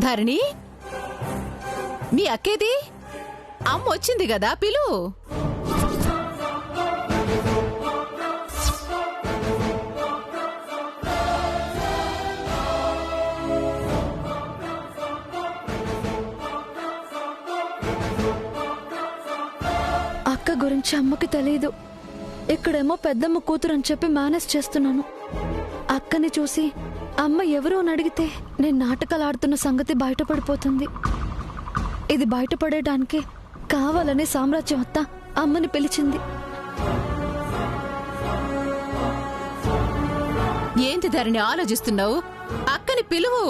ధరణి, మీ అక్కేది? అమ్మ వచ్చింది కదా, పిలు. అక్క గురించి అమ్మకి తెలీదు. ఇక్కడేమో పెద్దమ్మ కూతురు అని చెప్పి మేనేజ్ చేస్తున్నాను. అక్కని చూసి అమ్మ ఎవరో అని అడిగితే నేను నాటకాలు ఆడుతున్న సంగతి బయటపడిపోతుంది. ఇది బయటపడేయడానికి కావాలని సామ్రాజ్యం అత్త అమ్మని పిలిచింది. ఏంటి ధరణి ఆలోచిస్తున్నావు? అక్కని పిలువు.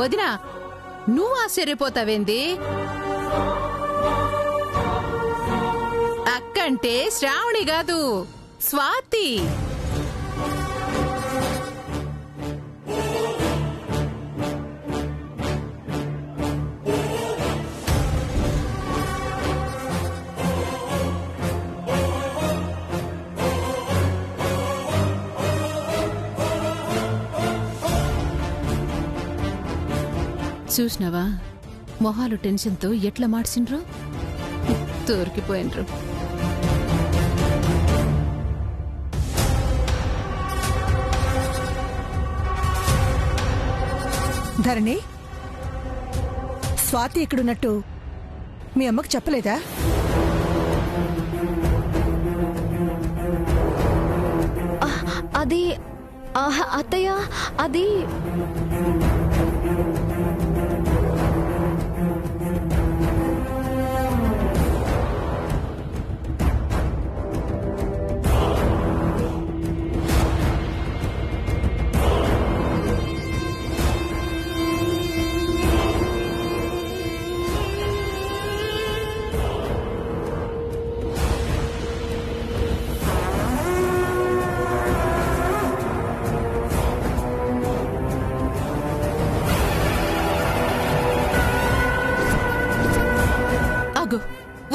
వదినా, నువ్వు ఆశ్చర్యపోతావేంది? అక్కంటే శ్రావణి కాదు, స్వాతి. చూసినావా మొహాలు టెన్షన్తో ఎట్లా మార్చిండ్రు? తోరికిపోయినరు. ధరణి, స్వాతి ఇక్కడున్నట్టు మీ అమ్మకు చెప్పలేదా? అది అత్తయ్య, అది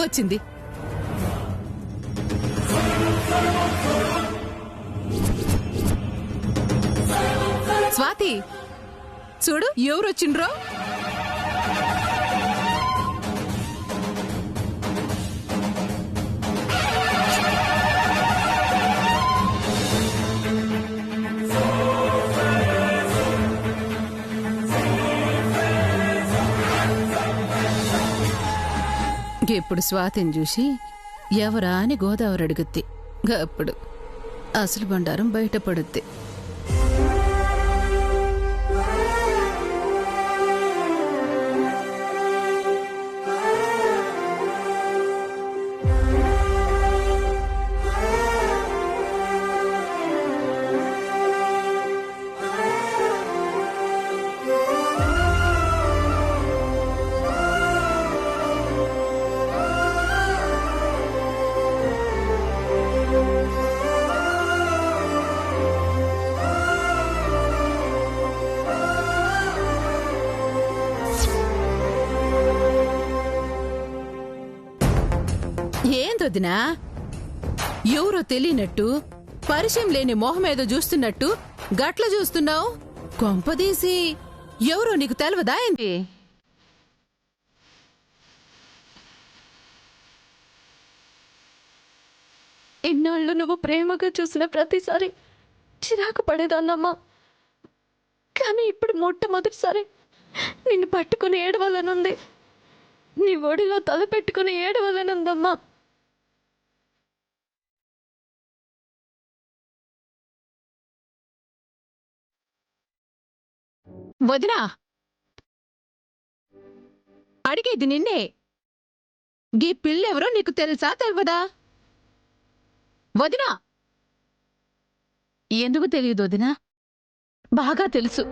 వచ్చింది. స్వాతి, చూడు ఎవరొచ్చిండ్రో. ఇప్పుడు స్వాతిని చూసి ఎవరా అని గోదావరి అడుగుద్ది. అప్పుడు అసలు బండారం బయటపడుద్ది. ఏందొదినా, ఎవరో తెలియనట్టు పరిచయం లేని మొహమేదో చూస్తున్నట్టు గట్ల చూస్తున్నావు? కొంపదీసి ఎవరో నీకు తెలవదా ఏంటి? ఇన్నాళ్ళు నువ్వు ప్రేమగా చూసిన ప్రతిసారి చిరాకు పడేదాన్నమ్మా. కానీ ఇప్పుడు మొట్టమొదటిసారి నిన్ను పట్టుకుని ఏడవాలనుంది. నీ ఒడిలో తల పెట్టుకుని ఏడవాలనుందమ్మా. వదినా, అడిగేది నిన్నే. గీ పిల్లెవరో నీకు తెలుసా తెలవదా? వదినా, ఎందుకు తెలియదు వదినా? బాగా తెలుసు.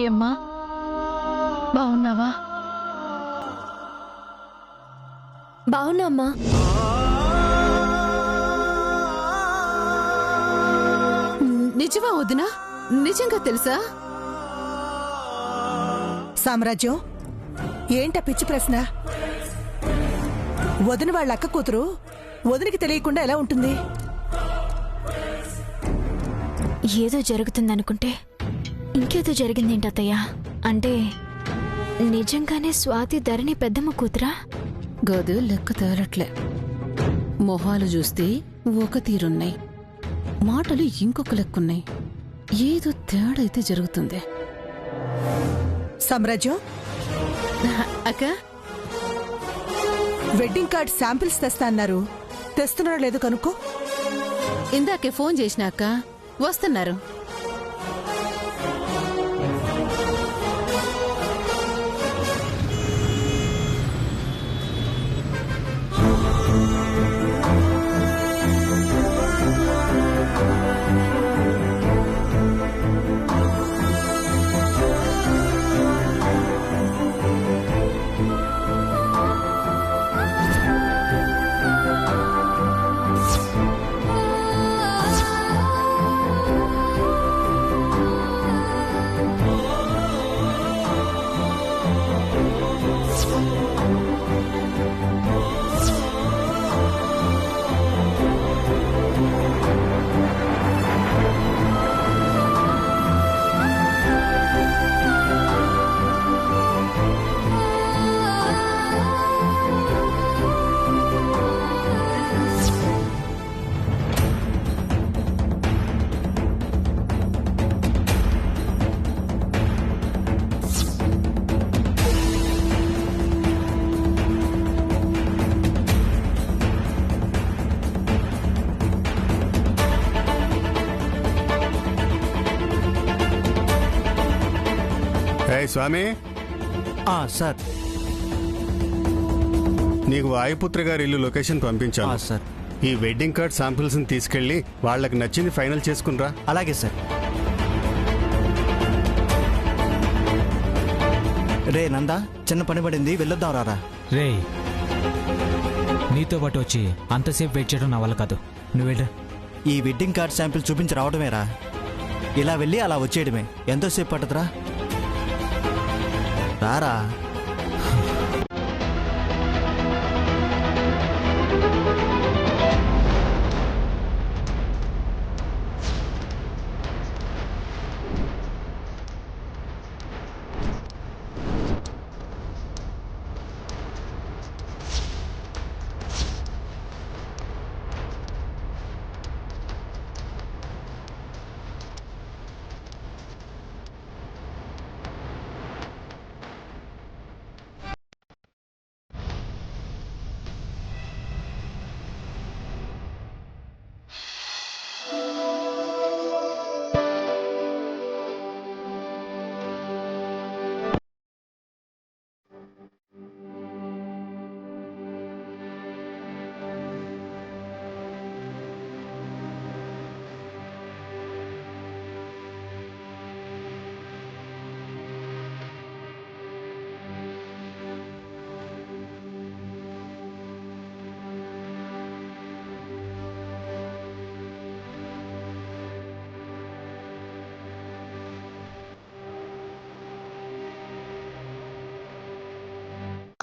ఏమ్మా బాగున్నావా? బాగున్నా అమ్మా. నిజమా వదినా? నిజంగా తెలుసా? సామ్రాజ్యం ఏంటా పిచ్చి ప్రశ్న? వదిన వాళ్ళ అక్క కూతురు వదినికి తెలియకుండా ఎలా ఉంటుంది? ఏదో జరుగుతుందనుకుంటే ఇంకేదో జరిగిందేంటి అత్తయ్య? అంటే నిజంగానే స్వాతి ధరణి పెద్దమ్మ కూతురా? గదు లెక్క తేలట్లే. మొహాలు చూస్తే ఒక తీరున్నాయి, మాటలు ఇంకొక లెక్కున్నాయి. ఏదో తేడా అయితే జరుగుతుంది. సామ్రాజ్యం, అక్క వెడ్డింగ్ కార్డ్ శాంపిల్స్ తెస్తా అన్నారు, తెస్తున్నారో లేదో కనుక్కో. ఇందాకే ఫోన్ చేసినాక వస్తున్నారు. స్వామి, సార్, నీకు వాయుపుత్ర గారి ఇల్లు లొకేషన్ పంపించాను సార్. ఈ వెడ్డింగ్ కార్డ్ శాంపిల్స్ తీసుకెళ్లి వాళ్ళకి నచ్చింది ఫైనల్ చేసుకునిరా. అలాగే సార్. రే నందా, చిన్న పని పడింది, వెళ్ళొద్దాం రారా. రే, నీతో పాటు వచ్చి అంతసేపు వెయిట్ చేయడం నా వల్ల కాదు. నువ్వు వెళ్ళు. ఈ వెడ్డింగ్ కార్డ్ శాంపిల్ చూపించి రావడమేరా. ఇలా వెళ్ళి అలా వచ్చేయడమే. ఎంతోసేపు పట్టదురా, రారా.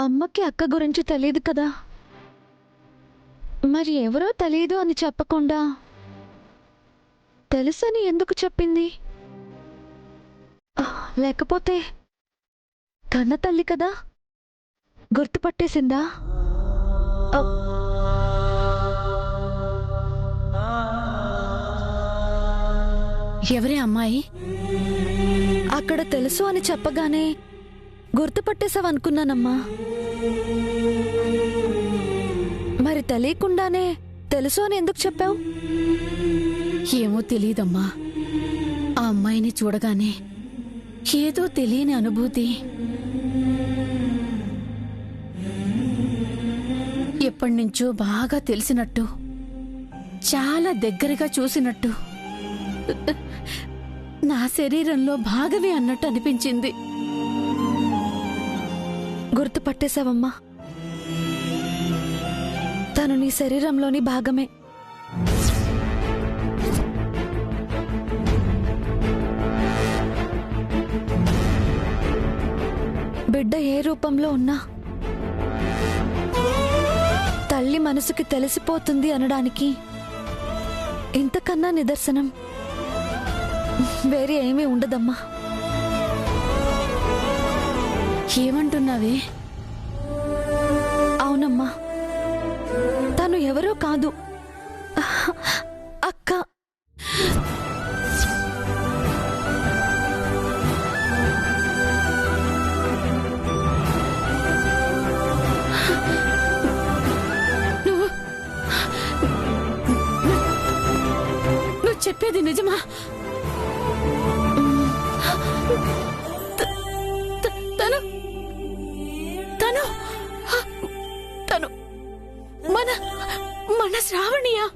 అమ్మకి అక్క గురించి తెలియదు కదా, మరి ఎవరో తెలియదు అని చెప్పకుండా తెలుసని ఎందుకు చెప్పింది? లేకపోతే కన్న తల్లి కదా, గుర్తుపట్టేసిందా? ఎవరే అమ్మాయి? అక్కడ తెలుసు అని చెప్పగానే గుర్తుపట్టేసావనుకున్నానమ్మా. మరి తెలియకుండానే తెలుసు అని ఎందుకు చెప్పావు? ఏమో తెలీదమ్మా. ఆ అమ్మాయిని చూడగానే ఏదో తెలియని అనుభూతి. ఎప్పటినుంచో బాగా తెలిసినట్టు, చాలా దగ్గరగా చూసినట్టు, నా శరీరంలో భాగమే అన్నట్టు అనిపించింది. గుర్తుపట్టేశావమ్మా, తను నీ శరీరంలోని భాగమే. బిడ్డ ఏ రూపంలో ఉన్నా తల్లి మనసుకి తెలిసిపోతుంది అనడానికి ఇంతకన్నా నిదర్శనం వేరే ఏమీ ఉండదమ్మా. ఏమంటున్నావే? అవునమ్మా, తను ఎవరో కాదు, అక్క. నువ్వు చెప్పేది నిజమా? తను తను తను మన మన శ్రావణియా?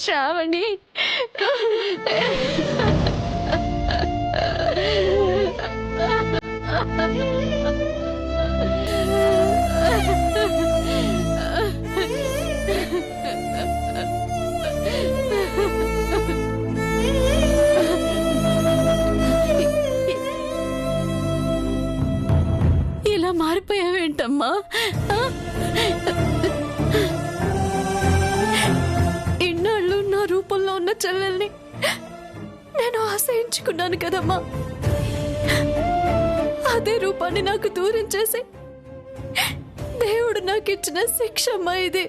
శ్రావణి, ఇలా మారిపోయావేంటమ్మా? ఇన్నాళ్ళు నా రూపంలో ఉన్న చెల్లెల్ని నేను ఆశయించుకున్నాను కదమ్మా. అదే రూపాన్ని నాకు దూరం చేసి దేవుడు నాకు ఇచ్చిన శిక్ష అమ్మా ఇది.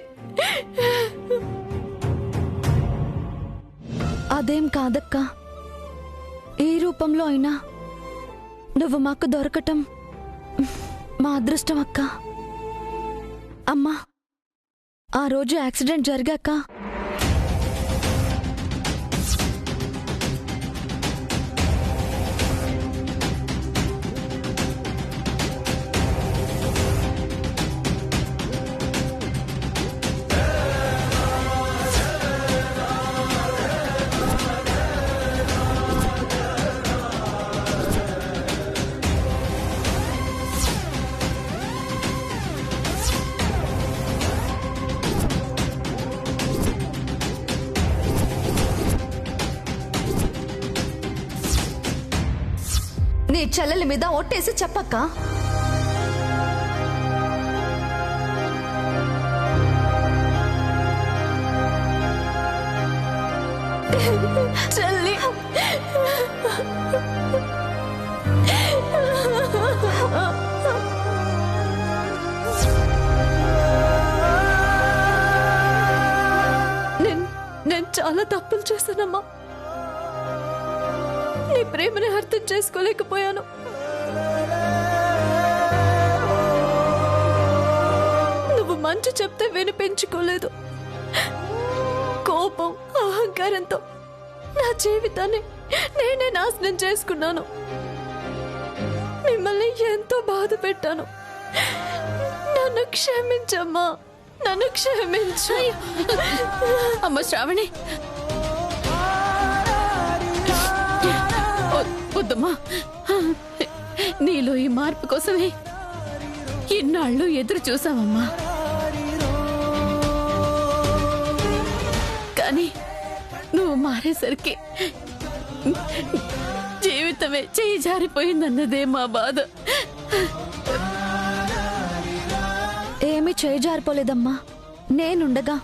అదేం కాదక్క, ఏ రూపంలో అయినా నువ్వు మాకు దొరకటం మా అదృష్టం అక్క. అమ్మా, ఆ రోజు యాక్సిడెంట్ జరిగాక నీ చెల్లెలి మీద ఒట్టేసి చెప్పక్క. చెల్లి నేను చాలా తప్పులు చేశానమ్మా. నీ ప్రేమని అర్థం చేసుకోలేకపోయాను. నువ్వు మంచి చెప్తే వినిపించుకోలేదు. కోపం, అహంకారంతో నా జీవితాన్ని నేనే నాశనం చేసుకున్నాను. మిమ్మల్ని ఎంతో బాధ పెట్టాను. నన్ను క్షమించమ్మా, నన్ను క్షమించు. అమ్మ శ్రావణి, వద్దమ్మా. నీలో ఈ మార్పు కోసమే ఇన్నాళ్ళు ఎదురు చూసావమ్మా. కానీ నువ్వు మారేసరికి జీవితమే చేయి జారిపోయిందన్నదే మా బాధ. ఏమీ చేయి జారిపోలేదమ్మా. నేనుండగా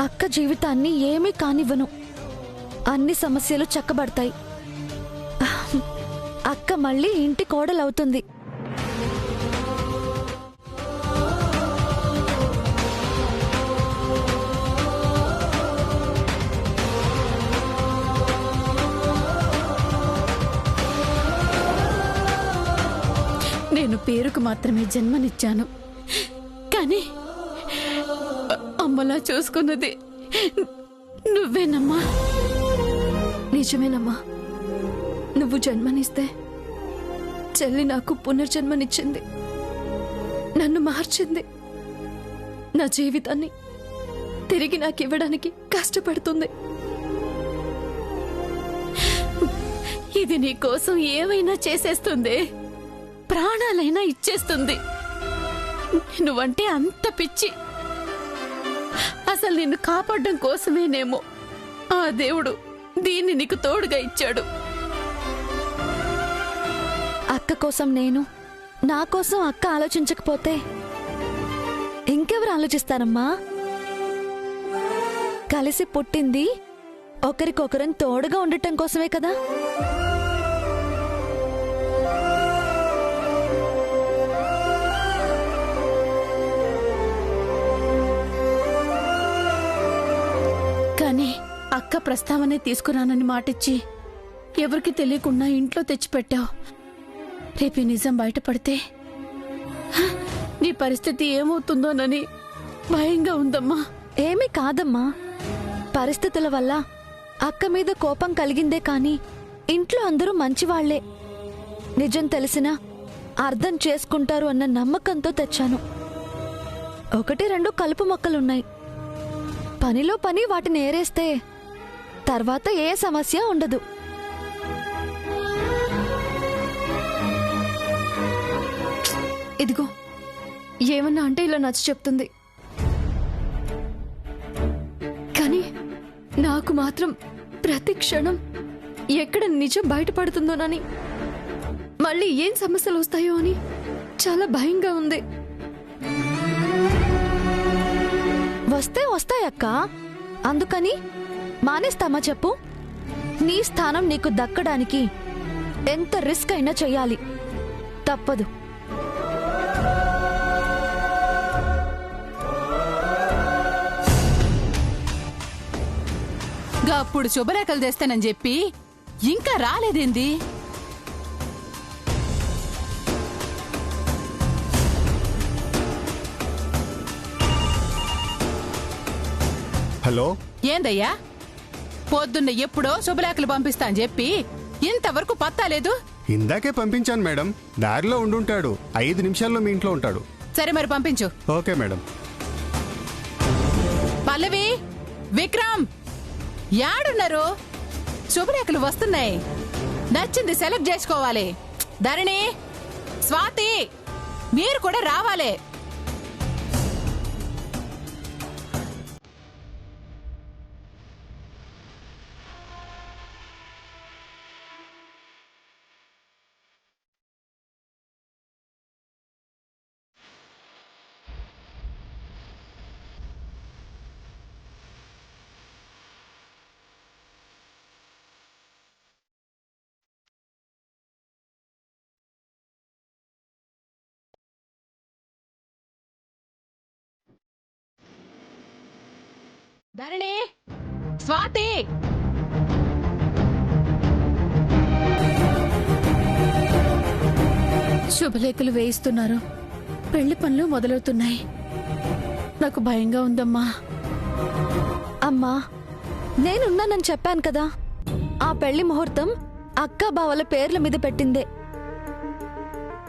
అక్క జీవితాన్ని ఏమీ కానివ్వను. అన్ని సమస్యలు చక్కబడతాయి. అక్క మళ్ళీ ఇంటి కోడలవుతుంది. నేను పేరుకు మాత్రమే జన్మనిచ్చాను, కానీ అమ్మలా చూసుకున్నది నువ్వేనమ్మా. నిజమేనమ్మా. నువ్వు జన్మనిస్తే చెల్లి నాకు పునర్జన్మనిచ్చింది. నన్ను మార్చింది. నా జీవితాన్ని తిరిగి నాకివ్వడానికి కష్టపడుతుంది. ఇది నీ కోసం ఏమైనా చేసేస్తుంది, ప్రాణాలైనా ఇచ్చేస్తుంది. నువ్వంటే అంత పిచ్చి. అసలు నిన్ను కాపాడడం కోసమేనేమో ఆ దేవుడు దీన్ని నీకు తోడుగా ఇచ్చాడు. అక్క కోసం నేను, నా కోసం అక్క ఆలోచించకపోతే ఇంకెవరు ఆలోచిస్తారమ్మా? కలిసి పుట్టింది ఒకరికొకరం తోడుగా ఉండటం కోసమే కదా. కానీ అక్క ప్రస్తావనే తీసుకురానని మాటిచ్చి ఎవరికి తెలియకుండా ఇంట్లో తెచ్చిపెట్టావు. రేపు ఈ నిజం బయటపడితే నీ పరిస్థితి ఏమవుతుందోనని భయంగా ఉందమ్మా. ఏమీ కాదమ్మా. పరిస్థితుల వల్ల అక్క మీద కోపం కలిగిందే కాని ఇంట్లో అందరూ మంచివాళ్లే. నిజం తెలిసినా అర్థం చేసుకుంటారు అన్న నమ్మకంతో తెచ్చాను. 1-2 కలుపు మొక్కలున్నాయి. పనిలో పని వాటిని ఏరేస్తే తర్వాత ఏ సమస్య ఉండదు. ఇదిగో ఏమన్నా అంటే ఇలా నచ్చ చెప్తుంది, కానీ నాకు మాత్రం ప్రతి క్షణం ఎక్కడ నిజం బయటపడుతుందోనని, మళ్ళీ ఏం సమస్యలు వస్తాయో అని చాలా భయంగా ఉంది. వస్తే వస్తాయక్క, అందుకని మానేస్తామా చెప్పు? నీ స్థానం నీకు దక్కడానికి ఎంత రిస్క్ అయినా చెయ్యాలి, తప్పదు. అప్పుడు శుభలేఖలు తెస్తానని చెప్పి ఇంకా రాలేదేంది? హలో, ఏందయ్యా, పొద్దున్న ఎప్పుడో శుభలేఖలు పంపిస్తా అని చెప్పి ఇంతవరకు పత్తా లేదు. ఇందాకే పంపించాను మేడం. దారిలో ఉండుంటాడు. 5 నిమిషాల్లో మీ ఇంట్లో ఉంటాడు. సరే మరి పంపించు. Okay madam. పల్లవి, విక్రమ్ యాడున్నారు? శుభలేఖలు వస్తున్నాయి, నచ్చింది సెలెక్ట్ చేసుకోవాలి. ధరణి, స్వాతి మీరు కూడా రావాలి. ధరణి, స్వాతి, శుభలేఖలు వేయిస్తున్నారు. పెళ్లి పనులు మొదలవుతున్నాయి. నాకు భయంగా ఉందమ్మా. అమ్మా, నేనున్నానని చెప్పాను కదా. ఆ పెళ్లి ముహూర్తం అక్క బావల పేర్ల మీద పెట్టిందే.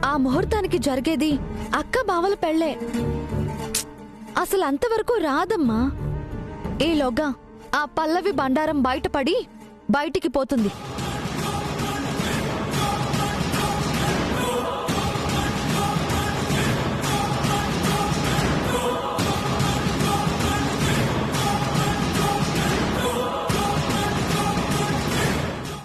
ఆ ముహూర్తానికి జరిగేది అక్క బావల పెళ్లే. అసలు అంతవరకు రాదమ్మా. ఈలోగా ఆ పల్లవి బండారం బయటపడి బయటికి పోతుంది.